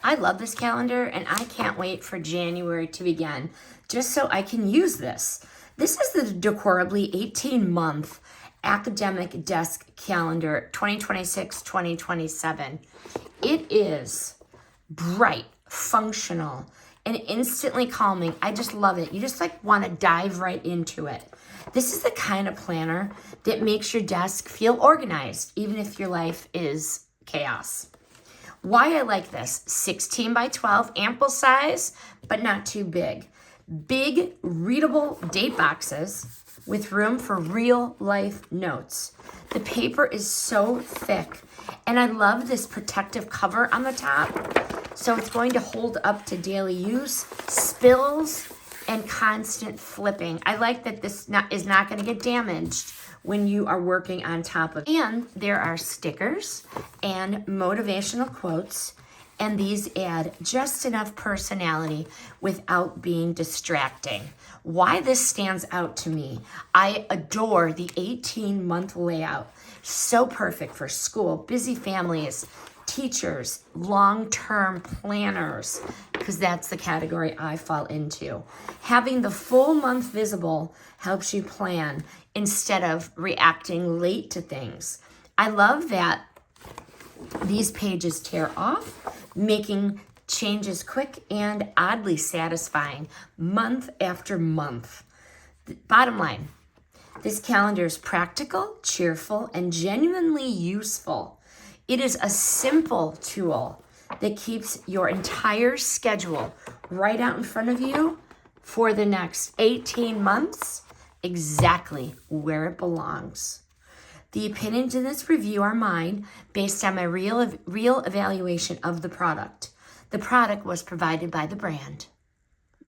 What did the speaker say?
I love this calendar and I can't wait for January to begin just so I can use this. This is the Decorably 18-month academic desk calendar 2026-2027. It is bright, functional, and instantly calming. I just love it. You just like want to dive right into it. This is the kind of planner that makes your desk feel organized, even if your life is chaos. Why I like this: 16 by 12, ample size, but not too big. Big, readable date boxes with room for real life notes. The paper is so thick, and I love this protective cover on the top. So it's going to hold up to daily use, spills, and constant flipping. I like that this is not going to get damaged when you are working on top of it. And there are stickers and motivational quotes, and these add just enough personality without being distracting. Why this stands out to me: I adore the 18-month layout. So perfect for school, busy families, teachers, long-term planners, because that's the category I fall into. Having the full month visible helps you plan instead of reacting late to things. I love that these pages tear off, making changes quick and oddly satisfying month after month. Bottom line, this calendar is practical, cheerful, and genuinely useful. It is a simple tool that keeps your entire schedule right out in front of you for the next 18 months, exactly where it belongs. The opinions in this review are mine based on my real evaluation of the product. The product was provided by the brand.